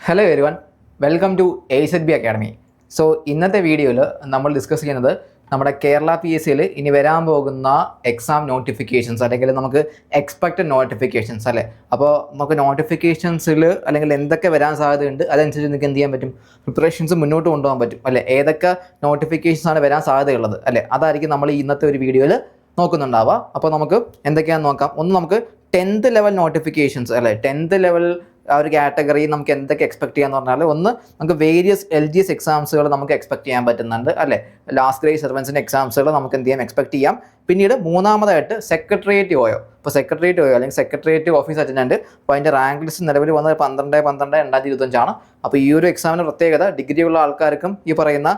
Hello everyone, welcome to AZB academy. So ഇന്നത്തെ വീഡിയോയിൽ നമ്മൾ ഡിസ്കസ് ചെയ്യുന്നത് നമ്മുടെ കേരള PSCയിൽ ഇനി വരാൻ പോകുന്ന എക്സാം നോട്ടിഫിക്കേഷൻസ് അല്ലെങ്കിൽ നമുക്ക് എക്സ്പെക്റ്റഡ് നോട്ടിഫിക്കേഷൻസ് അല്ലേ. അപ്പോൾ നമുക്ക് നോട്ടിഫിക്കേഷൻസിൽ അല്ലെങ്കിൽ എന്തൊക്കെ വരാൻ സാധ്യതയുണ്ട് അതനുസരിച്ച് നിങ്ങൾക്ക് എന്ത് ചെയ്യാൻ പറ്റും, പ്രിപ്പറേഷൻസ് മുന്നോട്ട് കൊണ്ടുപോകാൻ പറ്റും അല്ലേ. ഏതൊക്കെ നോട്ടിഫിക്കേഷൻസ് ആണ് വരാൻ സാധ്യതയുള്ളത് അല്ലേ, അതായിരിക്കും നമ്മൾ ഇന്നത്തെ ഒരു വീഡിയോയിൽ നോക്കുന്നുണ്ടാവുക. അപ്പോൾ നമുക്ക് എന്തൊക്കെയാണെന്ന് നോക്കാം. ഒന്ന് നമുക്ക് 10th ലെവൽ നോട്ടിഫിക്കേഷൻസ് അല്ലേ, 10th ലെവൽ ആ ഒരു കാറ്റഗറി നമുക്ക് എന്തൊക്കെ എക്സ്പെക്ട് ചെയ്യാന്ന് പറഞ്ഞാൽ, ഒന്ന് നമുക്ക് വേരിയസ് LGS എക്സാംസുകൾ നമുക്ക് എക്സ്പെക്ട് ചെയ്യാൻ പറ്റുന്നുണ്ട് അല്ലേ. ലാസ്റ്റ് ഗ്രേഡ് സർവൻസിൻ്റെ എക്സാംസുകൾ നമുക്ക് എന്ത് ചെയ്യാം, എക്സ്പെക്ട് ചെയ്യാം. പിന്നീട് മൂന്നാമതായിട്ട് സെക്രട്ടേറിയറ്റ് OYO. ഇപ്പോൾ സെക്രട്ടേറിയറ്റ് OYO അല്ലെങ്കിൽ സെക്രട്ടേറിയറ്റ് ഓഫീസ് അറ്റൻഡൻറ്റ്, അപ്പോൾ അതിൻ്റെ റാങ്ക് ലിസ്റ്റ് നിലവിൽ വന്നത് 12/12/2025 അപ്പോൾ ഈ ഒരു എക്സാമിന് പ്രത്യേകത ഡിഗ്രി ഉള്ള ആൾക്കാർക്കും ഈ പറയുന്ന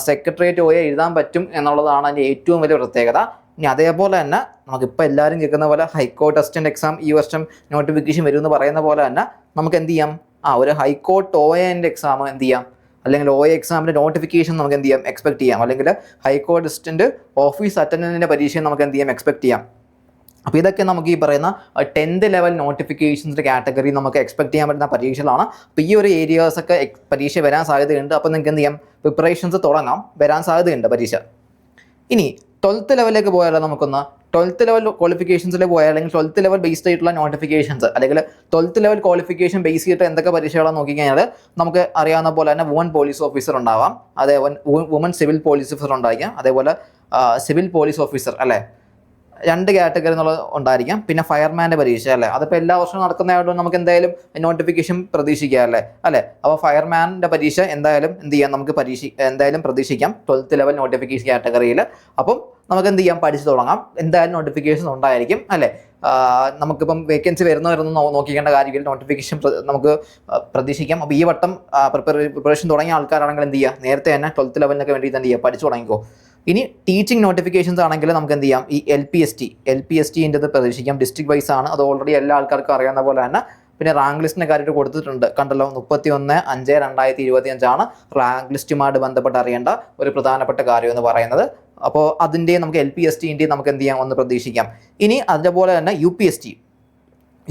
സെക്രട്ടേറിയറ്റ് OYO എഴുതാൻ പറ്റും എന്നുള്ളതാണ് അതിൻ്റെ ഏറ്റവും വലിയ പ്രത്യേകത. ഇനി അതേപോലെ തന്നെ നമുക്കിപ്പോൾ എല്ലാവരും കേൾക്കുന്ന പോലെ ഹൈക്കോർട്ട് അസിസ്റ്റൻ്റ് എക്സാം ഈ വർഷം നോട്ടിഫിക്കേഷൻ വരുമെന്ന് പറയുന്ന പോലെ തന്നെ നമുക്ക് എന്ത് ചെയ്യാം, ഒരു ഹൈക്കോർട്ട് OYO എക്സാം എന്ത് ചെയ്യാം, അല്ലെങ്കിൽ OYO എക്സാമിൻ്റെ നോട്ടിഫിക്കേഷൻ നമുക്ക് എന്ത് ചെയ്യാം, എക്സ്പെക്ട് ചെയ്യാം. അല്ലെങ്കിൽ ഹൈക്കോർട്ട് അസിസ്റ്റൻ്റ് ഓഫീസ് അറ്റൻഡൻറ്റിൻ്റെ പരീക്ഷയും നമുക്ക് എന്ത് ചെയ്യാം, എക്സ്പെക്ട് ചെയ്യാം. അപ്പോൾ ഇതൊക്കെ നമുക്ക് ഈ പറയുന്ന 10th ലെവൽ നോട്ടിഫിക്കേഷൻസിൻ്റെ കാറ്റഗറി നമുക്ക് എക്സ്പെക്ട് ചെയ്യാൻ പറ്റുന്ന പരീക്ഷകളാണ്. അപ്പോൾ ഈ ഒരു ഏരിയാസൊക്കെ പരീക്ഷ വരാൻ സാധ്യതയുണ്ട്. അപ്പോൾ നിങ്ങൾക്ക് എന്ത് ചെയ്യാം, പ്രിപ്പറേഷൻസ് തുടങ്ങാം, വരാൻ സാധ്യതയുണ്ട് പരീക്ഷ. ഇനി 12th ലെവലിലേക്ക് പോയാലോ, നമുക്കൊന്ന് 12th ലെവൽ ക്വാളിഫിക്കേഷൻസിലേക്ക് പോയാൽ അല്ലെങ്കിൽ 12th ലെവൽ ബേസ്ഡ് ആയിട്ടുള്ള നോട്ടിഫിക്കേഷൻസ് അല്ലെങ്കിൽ 12th ലെവൽ ക്വാളിഫിക്കേഷൻ ബേസ് ചെയ്തിട്ട് എന്തൊക്കെ പരീക്ഷകളാണെന്ന് നോക്കിക്കഴിഞ്ഞാൽ നമുക്ക് അറിയാവുന്ന പോലെ തന്നെ വുമൺ പോലീസ് ഓഫീസർ ഉണ്ടാവാം, അതേപോലെ വുമൺ സിവിൽ പോലീസ് ഓഫീസർ ഉണ്ടായിരിക്കാം, അതേപോലെ സിവിൽ പോലീസ് ഓഫീസർ അല്ലേ, 2 കാറ്റഗറി എന്നുള്ളത് ഉണ്ടായിരിക്കാം. പിന്നെ ഫയർമാൻ്റെ പരീക്ഷ അല്ലേ, അതിപ്പോൾ എല്ലാ വർഷവും നടക്കുന്നതായതുകൊണ്ട് നമുക്ക് എന്തായാലും നോട്ടിഫിക്കേഷൻ പ്രതീക്ഷിക്കാം അല്ലേ. അപ്പോൾ ഫയർമാൻ്റെ പരീക്ഷ എന്തായാലും എന്ത് ചെയ്യാം, നമുക്ക് എന്തായാലും പ്രതീക്ഷിക്കാം 12th ലെവൽ നോട്ടിഫിക്കേഷൻ കാറ്റഗറിയിൽ. അപ്പം നമുക്ക് എന്ത് ചെയ്യാം, പഠിച്ചു തുടങ്ങാം, എന്തായാലും നോട്ടിഫിക്കേഷൻ ഉണ്ടായിരിക്കും അല്ലേ. നമുക്കിപ്പം വേക്കൻസി വരുന്നവരൊന്നും നോക്കിക്കേണ്ട കാര്യമില്ല, നോട്ടിഫിക്കേഷൻ നമുക്ക് പ്രതീക്ഷിക്കാം. അപ്പോൾ ഈ വട്ടം പ്രിപ്പറേഷൻ തുടങ്ങിയ ആൾക്കാരാണെങ്കിൽ എന്ത് ചെയ്യുക, നേരത്തെ തന്നെ 12th ലെവലിനൊക്കെ വേണ്ടി എന്ത് ചെയ്യുക, പഠിച്ചു തുടങ്ങിക്കോ. ഇനി ടീച്ചിങ് നോട്ടിഫിക്കേഷൻസ് ആണെങ്കിൽ നമുക്ക് എന്ത് ചെയ്യാം, ഈ LPSTൻ്റെ പ്രതീക്ഷിക്കാം. ഡിസ്ട്രിക്ട് വൈസ് ആണ്, അത് ഓൾറെഡി എല്ലാ ആൾക്കാർക്കും അറിയാവുന്ന പോലെ തന്നെ. പിന്നെ റാങ്ക് ലിസ്റ്റിൻ്റെ കാര്യമായിട്ട് കൊടുത്തിട്ടുണ്ട്, കണ്ടല്ലോ. 31/5/2025 റാങ്ക് ലിസ്റ്റുമായിട്ട് ബന്ധപ്പെട്ട് അറിയേണ്ട ഒരു പ്രധാനപ്പെട്ട കാര്യം എന്ന് പറയുന്നത്. അപ്പോൾ അതിൻ്റെ നമുക്ക് LPSTൻ്റെ നമുക്ക് എന്ത് ചെയ്യാം, ഒന്ന് പ്രതീക്ഷിക്കാം. ഇനി അതുപോലെ തന്നെ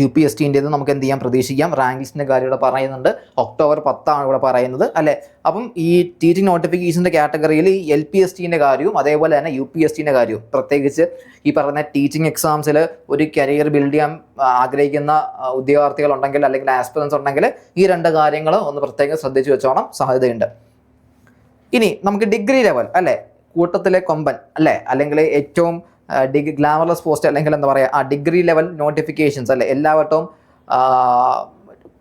UPSTൻ്റേത് നമുക്ക് എന്ത് ചെയ്യാം, പ്രതീക്ഷിക്കാം. റാങ്ക് ലിസ്റ്റിൻ്റെ കാര്യം ഇവിടെ പറയുന്നുണ്ട്, October 10 ഇവിടെ പറയുന്നത് അല്ലേ. അപ്പം ഈ ടീച്ചിങ് നോട്ടിഫിക്കേഷൻ്റെ കാറ്റഗറിയിൽ ഈ LPSTൻ്റെ കാര്യവും അതേപോലെ തന്നെ UPSTൻ്റെ കാര്യവും, പ്രത്യേകിച്ച് ഈ പറയുന്ന ടീച്ചിങ് എക്സാംസിൽ ഒരു കരിയർ ബിൽഡ് ചെയ്യാൻ ആഗ്രഹിക്കുന്ന ഉദ്യോഗാർത്ഥികളുണ്ടെങ്കിൽ അല്ലെങ്കിൽ ആസ്പിറൻസ് ഉണ്ടെങ്കിൽ ഈ 2 കാര്യങ്ങൾ ഒന്ന് പ്രത്യേകം ശ്രദ്ധിച്ചു വെച്ചോണം, സാധ്യതയുണ്ട്. ഇനി നമുക്ക് ഡിഗ്രി ലെവൽ അല്ലേ, കൂട്ടത്തിലെ കൊമ്പൻ അല്ലേ, അല്ലെങ്കിൽ ഏറ്റവും ഗ്ലാമറസ് പോസ്റ്റ് അല്ലെങ്കിൽ എന്താ പറയുക, ഡിഗ്രി ലെവൽ നോട്ടിഫിക്കേഷൻസ് അല്ലേ, എല്ലാവട്ടവും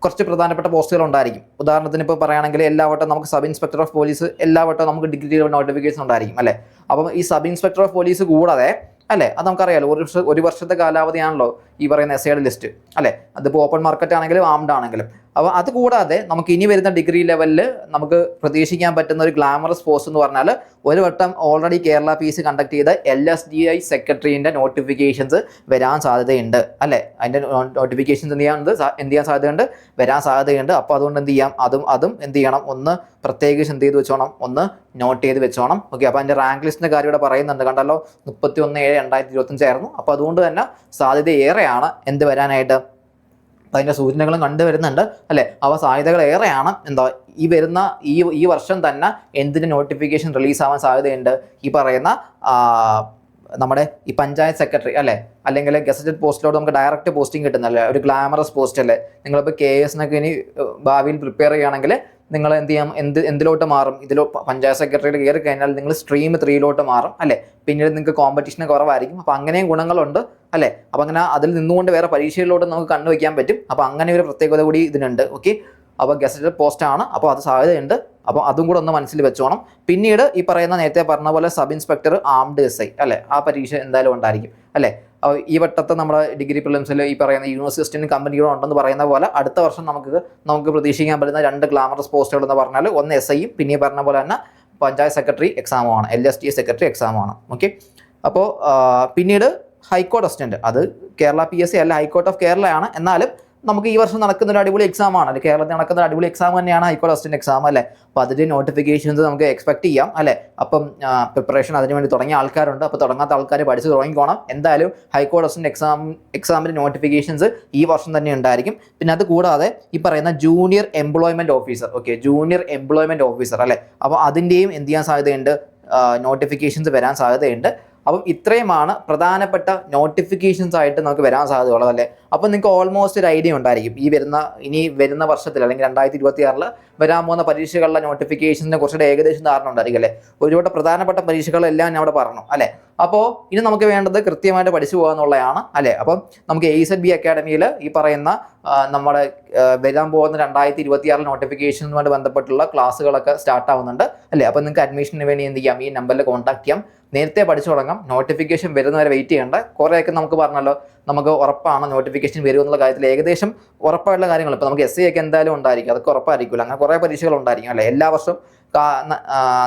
കുറച്ച് പ്രധാനപ്പെട്ട പോസ്റ്റുകൾ ഉണ്ടായിരിക്കും. ഉദാഹരണത്തിന് ഇപ്പോൾ പറയുകയാണെങ്കിൽ എല്ലാവട്ടം നമുക്ക് സബ് ഇൻസ്പെക്ടർ ഓഫ് പോലീസ് എല്ലാവട്ടം നമുക്ക് ഡിഗ്രി ലെവൽ നോട്ടിഫിക്കേഷൻ ഉണ്ടായിരിക്കും അല്ലേ. അപ്പം ഈ സബ് ഇൻസ്പെക്ടർ ഓഫ് പോലീസ് കൂടാതെ അല്ലേ, അത് നമുക്കറിയാലോ, ഒരു വർഷത്തെ കാലാവധിയാണല്ലോ ഈ പറയുന്ന SIയുടെ ലിസ്റ്റ് അല്ലേ. അതിപ്പോൾ ഓപ്പൺ മാർക്കറ്റ് ആണെങ്കിലും ആംഡ് ആണെങ്കിലും. അപ്പോൾ അത് കൂടാതെ നമുക്ക് ഇനി വരുന്ന ഡിഗ്രി ലെവലിൽ നമുക്ക് പ്രതീക്ഷിക്കാൻ പറ്റുന്ന ഒരു ഗ്ലാമറസ് പോസ്റ്റ് എന്ന് പറഞ്ഞാൽ, ഒരു വട്ടം ഓൾറെഡി കേരള PSC കണ്ടക്ട് ചെയ്ത LSDI സെക്രട്ടറിൻ്റെ നോട്ടിഫിക്കേഷൻസ് വരാൻ സാധ്യതയുണ്ട് അല്ലേ. അതിൻ്റെ നോട്ടിഫിക്കേഷൻസ് എന്ത് ചെയ്യാൻ സാധ്യതയുണ്ട്, വരാൻ സാധ്യതയുണ്ട്. അപ്പോൾ അതുകൊണ്ട് എന്ത് ചെയ്യാം, അതും എന്ത് ചെയ്യണം, ഒന്ന് പ്രത്യേകിച്ച് എന്ത് ചെയ്ത് വെച്ചോണം, ഒന്ന് നോട്ട് ചെയ്ത് വെച്ചോണം. ഓക്കെ, അപ്പോൾ അതിൻ്റെ റാങ്ക് ലിസ്റ്റിൻ്റെ കാര്യം ഇവിടെ പറയുന്നുണ്ട്, കണ്ടല്ലോ. 31/7/2025 അപ്പോൾ അതുകൊണ്ട് തന്നെ സാധ്യത ഏറെയാണ് എന്ത് വരാനായിട്ട്, അതിൻ്റെ സൂചനകളും കണ്ടുവരുന്നുണ്ട് അല്ലേ. അവ സാധ്യതകൾ ഏറെയാണ് എന്താ ഈ വരുന്ന ഈ വർഷം തന്നെ എന്തിൻ്റെ നോട്ടിഫിക്കേഷൻ റിലീസാവാൻ സാധ്യതയുണ്ട്, ഈ പറയുന്ന നമ്മുടെ ഈ പഞ്ചായത്ത് സെക്രട്ടറി അല്ലേ, അല്ലെങ്കിൽ ഗസറ്റഡ് പോസ്റ്റിലോട്ട് നമുക്ക് ഡയറക്റ്റ് പോസ്റ്റിംഗ് കിട്ടുന്നല്ലേ, ഒരു ഗ്ലാമറസ് പോസ്റ്റ് അല്ലേ. നിങ്ങളിപ്പോൾ KSനൊക്കെ ഇനി ഭാവിയിൽ പ്രിപ്പയർ ചെയ്യുകയാണെങ്കിൽ നിങ്ങൾ എന്ത് ചെയ്യാം, എന്തിലോട്ട് മാറും, പഞ്ചായത്ത് സെക്രട്ടറിയിൽ കയറി കഴിഞ്ഞാൽ നിങ്ങൾ സ്ട്രീം 3 മാറും അല്ലേ. പിന്നീട് നിങ്ങൾക്ക് കോമ്പറ്റീഷൻ കുറവായിരിക്കും. അപ്പോൾ അങ്ങനെയും ഗുണങ്ങളുണ്ട് അല്ലേ. അപ്പോൾ അങ്ങനെ അതിൽ നിന്നുകൊണ്ട് വേറെ പരീക്ഷയിലോട്ട് നമുക്ക് കണ്ണുവയ്ക്കാൻ പറ്റും. അപ്പോൾ അങ്ങനെ ഒരു പ്രത്യേകത കൂടി ഇതിനുണ്ട്. ഓക്കെ, അപ്പോൾ ഗസറ്റഡ് പോസ്റ്റാണ്, അപ്പോൾ അത് സാധ്യതയുണ്ട്. അപ്പോൾ അതും കൂടെ ഒന്ന് മനസ്സിൽ വെച്ചോണം. പിന്നീട് ഈ പറയുന്ന നേരത്തെ പറഞ്ഞ പോലെ സബ് ഇൻസ്പെക്ടർ ആംഡ് SI അല്ലേ, ആ പരീക്ഷ എന്തായാലും ഉണ്ടായിരിക്കും അല്ലേ. ഈ വട്ടത്തെ നമ്മുടെ ഡിഗ്രി പ്രിലിംസിൽ ഈ പറയുന്ന യൂണിവേഴ്സിറ്റിയും കമ്പനികളും ഉണ്ടെന്ന് പറയുന്ന പോലെ അടുത്ത വർഷം നമുക്ക് പ്രതീക്ഷിക്കാൻ പറ്റുന്ന 2 ഗ്ലാമറസ് പോസ്റ്റുകൾ എന്ന് പറഞ്ഞാൽ, ഒന്ന് SIയും പിന്നെ പറഞ്ഞ പോലെ തന്നെ പഞ്ചായത്ത് സെക്രട്ടറി എക്സാമുമാണ്, LSDA സെക്രട്ടറി എക്സാമുമാണ്. ഓക്കെ, അപ്പോൾ പിന്നീട് ഹൈക്കോർട്ട് അസിസ്റ്റൻറ്റ്, അത് കേരള PSC അല്ല, ഹൈക്കോർട്ട് ഓഫ് കേരളയാണ്. എന്നാലും നമുക്ക് ഈ വർഷം നടക്കുന്ന ഒരു അടിപൊളി എക്സാം ആണ്, അല്ലെങ്കിൽ കേരളത്തിൽ നടക്കുന്ന ഒരു അടിപൊളി എക്സാം തന്നെയാണ് ഹൈക്കോടതി അസിസ്റ്റന്റ് എക്സാം അല്ലേ. അപ്പോൾ അതിൻ്റെ നോട്ടിഫിക്കേഷൻസ് നമുക്ക് എക്സ്പെക്ട് ചെയ്യാം അല്ലേ. അപ്പം പ്രിപ്പറേഷൻ അതിനുവേണ്ടി തുടങ്ങിയ ആൾക്കാരുണ്ട്. അപ്പോൾ തുടങ്ങാത്ത ആൾക്കാർ പഠിച്ച് തുടങ്ങിക്കോണം. എന്തായാലും ഹൈക്കോടതി അസിസ്റ്റന്റ് എക്സാമിൻ്റെ നോട്ടിഫിക്കേഷൻസ് ഈ വർഷം തന്നെ ഉണ്ടായിരിക്കും. പിന്നെ അത് കൂടാതെ ഈ പറയുന്ന junior employment officer, okay, junior employment officer അല്ലേ, അപ്പോൾ അതിൻ്റെയും എന്ത് ചെയ്യാൻ സാധ്യതയുണ്ട്, നോട്ടിഫിക്കേഷൻസ് വരാൻ സാധ്യതയുണ്ട്. അപ്പം ഇത്രയുമാണ് പ്രധാനപ്പെട്ട നോട്ടിഫിക്കേഷൻസ് ആയിട്ട് നമുക്ക് വരാൻ സാധ്യതയുള്ളത് അല്ലേ. അപ്പം നിങ്ങൾക്ക് ഓൾമോസ്റ്റ് ഒരു ഐഡിയ ഉണ്ടായിരിക്കും ഇനി വരുന്ന വർഷത്തിൽ അല്ലെങ്കിൽ 2026 വരാൻ പോകുന്ന പരീക്ഷകളുടെ നോട്ടിഫിക്കേഷൻസിനെ കുറിച്ചിട്ട് ഏകദേശം ധാരണ ഉണ്ടായിരിക്കും അല്ലേ. ഒരുപാട് പ്രധാനപ്പെട്ട പരീക്ഷകളെല്ലാം ഞാൻ അവിടെ പറഞ്ഞു അല്ലേ. അപ്പോൾ ഇനി നമുക്ക് വേണ്ടത് കൃത്യമായിട്ട് പഠിച്ചു പോകുക എന്നുള്ളതാണ് അല്ലേ. അപ്പം നമുക്ക് AZB അക്കാഡമിയിൽ ഈ പറയുന്ന നമ്മുടെ വരാൻ പോകുന്ന 2026 നോട്ടിഫിക്കേഷനുമായിട്ട് ബന്ധപ്പെട്ടുള്ള ക്ലാസ്സുകളൊക്കെ സ്റ്റാർട്ട് ആവുന്നുണ്ട് അല്ലേ. അപ്പോൾ നിങ്ങൾക്ക് അഡ്മിഷന് വേണ്ടി എന്ത് ചെയ്യാം, ഈ നമ്പറിൽ കോൺടാക്ട് ചെയ്യാം. നേരത്തെ പഠിച്ചു തുടങ്ങാം, നോട്ടിഫിക്കേഷൻ വരുന്നവരെ വെയിറ്റ് ചെയ്യേണ്ട. കുറേയൊക്കെ നമുക്ക് പറഞ്ഞല്ലോ, നമുക്ക് ഉറപ്പാണ് നോട്ടിഫിക്കേഷൻ വരും എന്നുള്ള കാര്യത്തിൽ ഏകദേശം ഉറപ്പായിട്ടുള്ള കാര്യങ്ങൾ. ഇപ്പോൾ നമുക്ക് SI ഒക്കെ എന്തായാലും ഉണ്ടായിരിക്കും, അതൊക്കെ ഉറപ്പായിരിക്കില്ല. അങ്ങനെ കുറേ പരീക്ഷകൾ ഉണ്ടായിരിക്കും അല്ലേ. എല്ലാ വർഷവും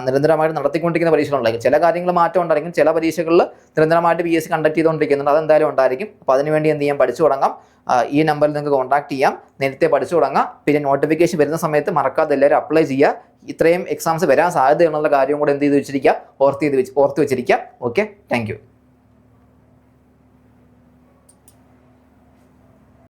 നിരന്തരമായിട്ട് നടത്തിക്കൊണ്ടിരിക്കുന്ന പരീക്ഷകളുണ്ടായിരിക്കും. ചില കാര്യങ്ങൾ മാറ്റം ഉണ്ടായിരിക്കും, ചില പരീക്ഷകളിൽ നിരന്തരമായിട്ട് PSC കണ്ടക്ട് ചെയ്തുകൊണ്ടിരിക്കുന്നുണ്ട്, അതെന്തായാലും ഉണ്ടായിരിക്കും. അപ്പോൾ അതിനുവേണ്ടി എന്ത് ചെയ്യാം, പഠിച്ചു തുടങ്ങാം. ഈ നമ്പറിൽ നിങ്ങൾക്ക് കോൺടാക്ട് ചെയ്യാം, നേരത്തെ പഠിച്ചു തുടങ്ങാം. പിന്നെ നോട്ടിഫിക്കേഷൻ വരുന്ന സമയത്ത് മറക്കാതെ എല്ലാവരും അപ്ലൈ ചെയ്യുക. ഇത്രയും എക്സാംസ് വരാൻ സാധ്യതയുള്ള കാര്യം കൂടെ എന്ത് ചെയ്ത് വെച്ചിരിക്കുക, ഓർത്ത് വെച്ചിരിക്കുക. Okay, thank you.